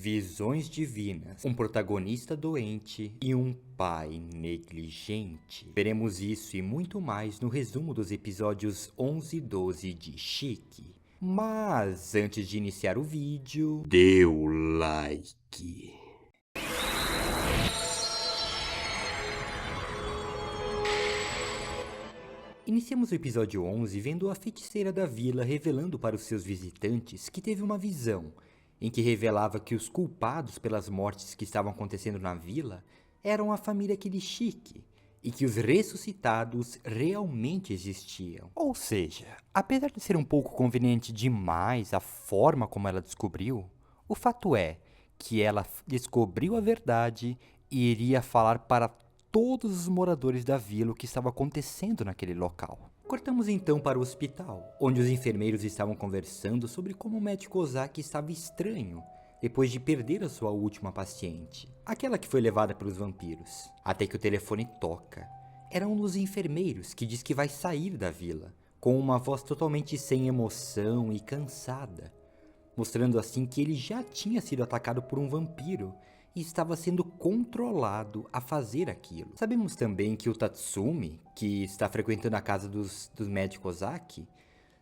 Visões divinas, um protagonista doente e um pai negligente. Veremos isso e muito mais no resumo dos episódios 11 e 12 de Chique. Mas antes de iniciar o vídeo, dê o like. Iniciamos o episódio 11 vendo a feiticeira da vila revelando para os seus visitantes que teve uma visão, em que revelava que os culpados pelas mortes que estavam acontecendo na vila eram a família Kirishiki, e que os ressuscitados realmente existiam. Ou seja, apesar de ser um pouco conveniente demais a forma como ela descobriu, o fato é que ela descobriu a verdade e iria falar para todos os moradores da vila o que estava acontecendo naquele local. Cortamos então para o hospital, onde os enfermeiros estavam conversando sobre como o médico Ozaki estava estranho depois de perder a sua última paciente, aquela que foi levada pelos vampiros. Até que o telefone toca. Era um dos enfermeiros que diz que vai sair da vila, com uma voz totalmente sem emoção e cansada, mostrando assim que ele já tinha sido atacado por um vampiro e estava sendo controlado a fazer aquilo. Sabemos também que o Tatsumi, que está frequentando a casa dos médicos Ozaki,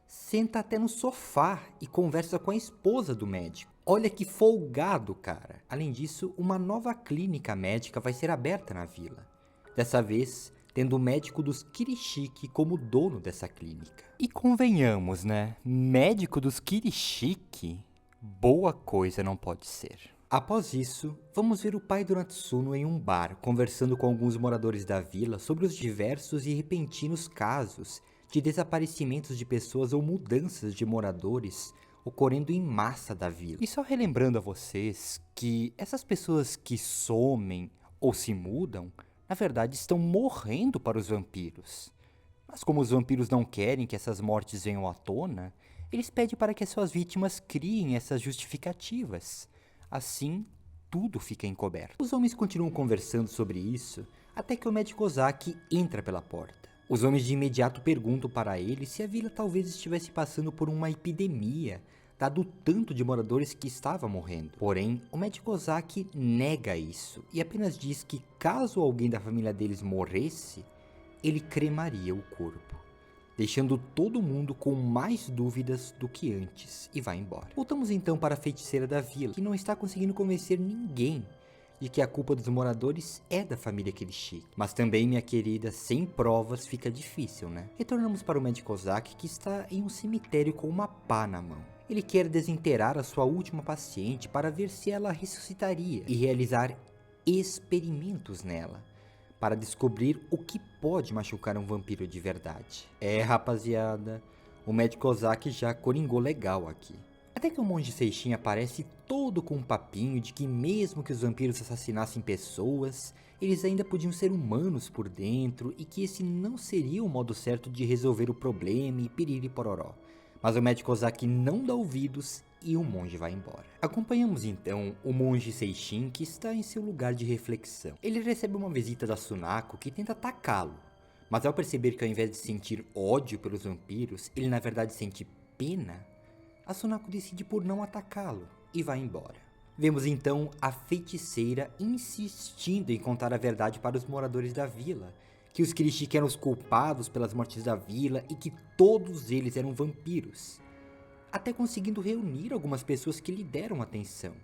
senta até no sofá e conversa com a esposa do médico. Olha que folgado, cara. Além disso, uma nova clínica médica vai ser aberta na vila. Dessa vez, tendo o médico dos Kirishiki como dono dessa clínica. E convenhamos, né? Médico dos Kirishiki? Boa coisa não pode ser. Após isso, vamos ver o pai do Natsuno em um bar, conversando com alguns moradores da vila sobre os diversos e repentinos casos de desaparecimentos de pessoas ou mudanças de moradores ocorrendo em massa da vila. E só relembrando a vocês que essas pessoas que somem ou se mudam, na verdade estão morrendo para os vampiros. Mas como os vampiros não querem que essas mortes venham à tona, eles pedem para que as suas vítimas criem essas justificativas. Assim, tudo fica encoberto. Os homens continuam conversando sobre isso, até que o médico Ozaki entra pela porta. Os homens de imediato perguntam para ele se a vila talvez estivesse passando por uma epidemia, dado o tanto de moradores que estava morrendo. Porém, o médico Ozaki nega isso, e apenas diz que caso alguém da família deles morresse, ele cremaria o corpo, deixando todo mundo com mais dúvidas do que antes, e vai embora. Voltamos então para a feiticeira da vila, que não está conseguindo convencer ninguém de que a culpa dos moradores é da família Kirishiki. Mas também, minha querida, sem provas fica difícil, né? Retornamos para o médico Ozaki, que está em um cemitério com uma pá na mão. Ele quer desenterrar a sua última paciente para ver se ela ressuscitaria e realizar experimentos nela, para descobrir o que pode machucar um vampiro de verdade. É, rapaziada, o médico Ozaki já coringou legal aqui. Até que o monge Seishin aparece todo com um papinho de que mesmo que os vampiros assassinassem pessoas, eles ainda podiam ser humanos por dentro e que esse não seria o modo certo de resolver o problema e piriri pororó. Mas o médico Ozaki não dá ouvidos e o monge vai embora. Acompanhamos então o monge Seishin, que está em seu lugar de reflexão. Ele recebe uma visita da Sunako, que tenta atacá-lo, mas ao perceber que ao invés de sentir ódio pelos vampiros, ele na verdade sente pena, a Sunako decide por não atacá-lo e vai embora. Vemos então a feiticeira insistindo em contar a verdade para os moradores da vila, que os Kirishiki eram os culpados pelas mortes da vila e que todos eles eram vampiros, até conseguindo reunir algumas pessoas que lhe deram atenção,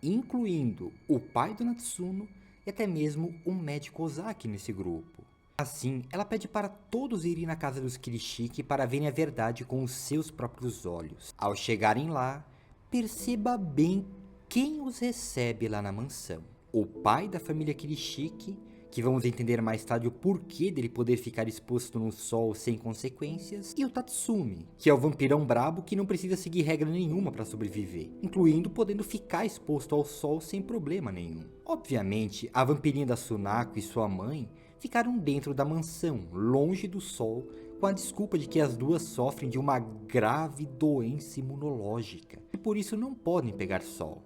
incluindo o pai do Natsuno e até mesmo o médico Ozaki nesse grupo. Assim, ela pede para todos irem na casa dos Kirishiki para verem a verdade com os seus próprios olhos. Ao chegarem lá, perceba bem quem os recebe lá na mansão. O pai da família Kirishiki, que vamos entender mais tarde o porquê dele poder ficar exposto no sol sem consequências, e o Tatsumi, que é o vampirão brabo que não precisa seguir regra nenhuma para sobreviver, incluindo podendo ficar exposto ao sol sem problema nenhum. Obviamente, a vampirinha da Sunako e sua mãe ficaram dentro da mansão, longe do sol, com a desculpa de que as duas sofrem de uma grave doença imunológica e por isso não podem pegar sol.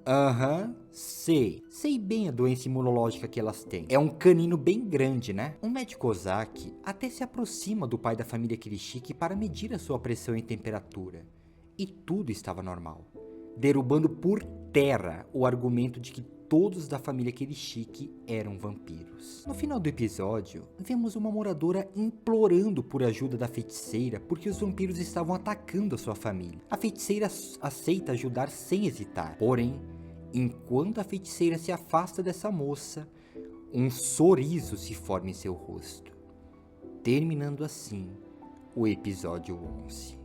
Sei bem a doença imunológica que elas têm. É um canino bem grande, né? O médico Ozaki até se aproxima do pai da família Kirishiki para medir a sua pressão e temperatura, e tudo estava normal. derrubando por terra o argumento de que todos da família Kirishiki eram vampiros. No final do episódio, vemos uma moradora implorando por ajuda da feiticeira porque os vampiros estavam atacando a sua família. A feiticeira aceita ajudar sem hesitar, porém, enquanto a feiticeira se afasta dessa moça, um sorriso se forma em seu rosto, terminando assim o episódio 11.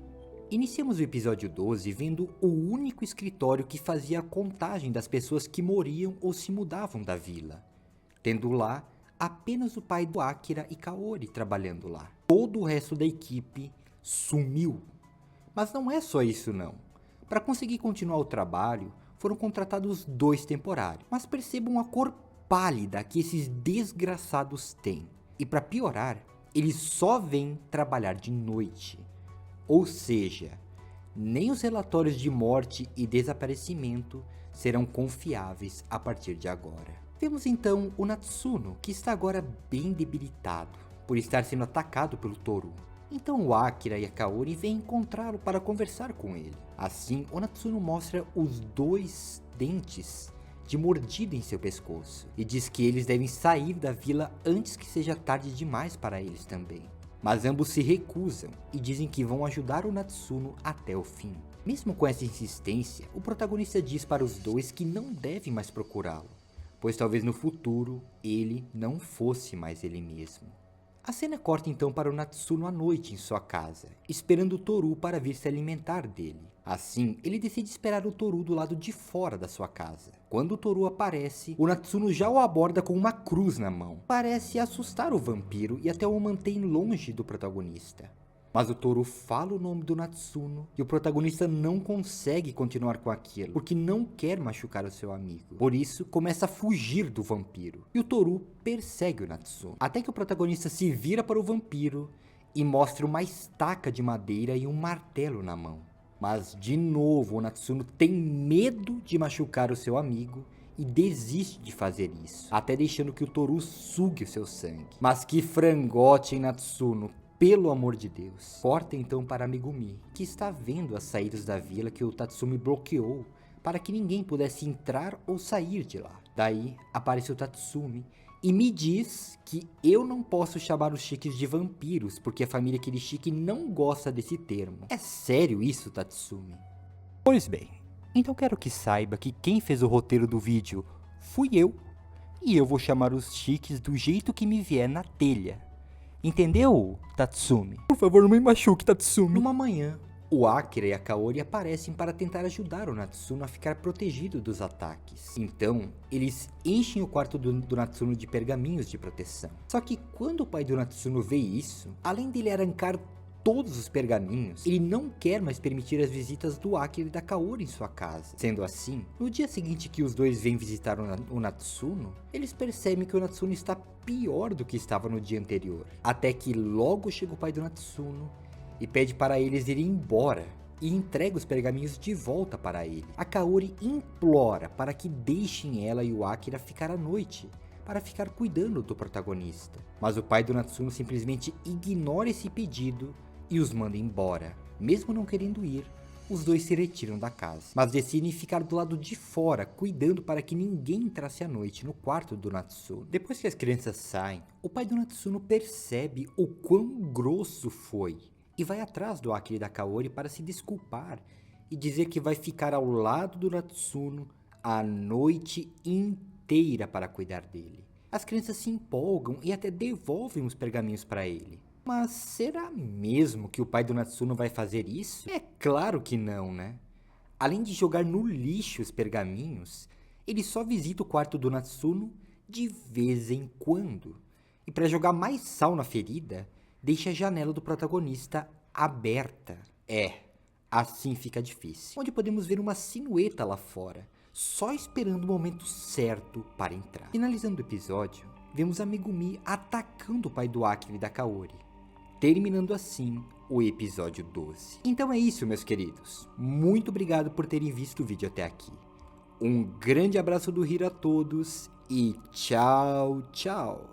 Iniciamos o episódio 12 vendo o único escritório que fazia a contagem das pessoas que morriam ou se mudavam da vila, tendo lá apenas o pai do Akira e Kaori trabalhando lá. Todo o resto da equipe sumiu. Mas não é só isso não. Para conseguir continuar o trabalho, foram contratados 2 temporários. Mas percebam a cor pálida que esses desgraçados têm. E para piorar, eles só vêm trabalhar de noite. Ou seja, nem os relatórios de morte e desaparecimento serão confiáveis a partir de agora. Vemos então o Natsuno, que está agora bem debilitado, por estar sendo atacado pelo Toru. Então o Akira e a Kaori vêm encontrá-lo para conversar com ele. Assim, o Natsuno mostra os 2 dentes de mordida em seu pescoço, e diz que eles devem sair da vila antes que seja tarde demais para eles também. Mas ambos se recusam e dizem que vão ajudar o Natsuno até o fim. Mesmo com essa insistência, o protagonista diz para os 2 que não devem mais procurá-lo, pois talvez no futuro ele não fosse mais ele mesmo. A cena corta então para o Natsuno à noite em sua casa, esperando o Toru para vir se alimentar dele. Assim, ele decide esperar o Toru do lado de fora da sua casa. Quando o Toru aparece, o Natsuno já o aborda com uma cruz na mão. Parece assustar o vampiro e até o mantém longe do protagonista. Mas o Toru fala o nome do Natsuno e o protagonista não consegue continuar com aquilo, porque não quer machucar o seu amigo. Por isso, começa a fugir do vampiro. E o Toru persegue o Natsuno, até que o protagonista se vira para o vampiro e mostra uma estaca de madeira e um martelo na mão. Mas, de novo, o Natsuno tem medo de machucar o seu amigo e desiste de fazer isso, até deixando que o Toru sugue o seu sangue. Mas que frangote, hein, Natsuno? Pelo amor de Deus. Corta então para Megumi, que está vendo as saídas da vila que o Tatsumi bloqueou para que ninguém pudesse entrar ou sair de lá. Daí aparece o Tatsumi e me diz que eu não posso chamar os Shikis de vampiros porque a família Kirishiki não gosta desse termo. É sério isso, Tatsumi? Pois bem, então quero que saiba que quem fez o roteiro do vídeo fui eu, e eu vou chamar os Shikis do jeito que me vier na telha. Entendeu, Tatsumi? Por favor, não me machuque, Tatsumi. Numa manhã, o Akira e a Kaori aparecem para tentar ajudar o Natsuno a ficar protegido dos ataques. Então, eles enchem o quarto do Natsuno de pergaminhos de proteção. Só que quando o pai do Natsuno vê isso, além dele arrancar todos os pergaminhos, ele não quer mais permitir as visitas do Akira e da Kaori em sua casa. Sendo assim, no dia seguinte que os dois vêm visitar o Natsuno, eles percebem que o Natsuno está pior do que estava no dia anterior. Até que logo chega o pai do Natsuno e pede para eles irem embora e entrega os pergaminhos de volta para ele. A Kaori implora para que deixem ela e o Akira ficar à noite, para ficar cuidando do protagonista. Mas o pai do Natsuno simplesmente ignora esse pedido e os manda embora. Mesmo não querendo ir, os dois se retiram da casa, mas decidem ficar do lado de fora, cuidando para que ninguém entrasse à noite no quarto do Natsuno. Depois que as crianças saem, o pai do Natsuno percebe o quão grosso foi e vai atrás do Akira e da Kaori para se desculpar e dizer que vai ficar ao lado do Natsuno a noite inteira para cuidar dele. As crianças se empolgam e até devolvem os pergaminhos para ele. Mas será mesmo que o pai do Natsuno vai fazer isso? É claro que não, né? Além de jogar no lixo os pergaminhos, ele só visita o quarto do Natsuno de vez em quando. E para jogar mais sal na ferida, deixa a janela do protagonista aberta. Assim fica difícil. Onde podemos ver uma silhueta lá fora, só esperando o momento certo para entrar. Finalizando o episódio, vemos a Megumi atacando o pai do Akira e da Kaori, terminando assim o episódio 12. Então é isso, meus queridos. Muito obrigado por terem visto o vídeo até aqui. Um grande abraço do Hiro a todos e tchau, tchau.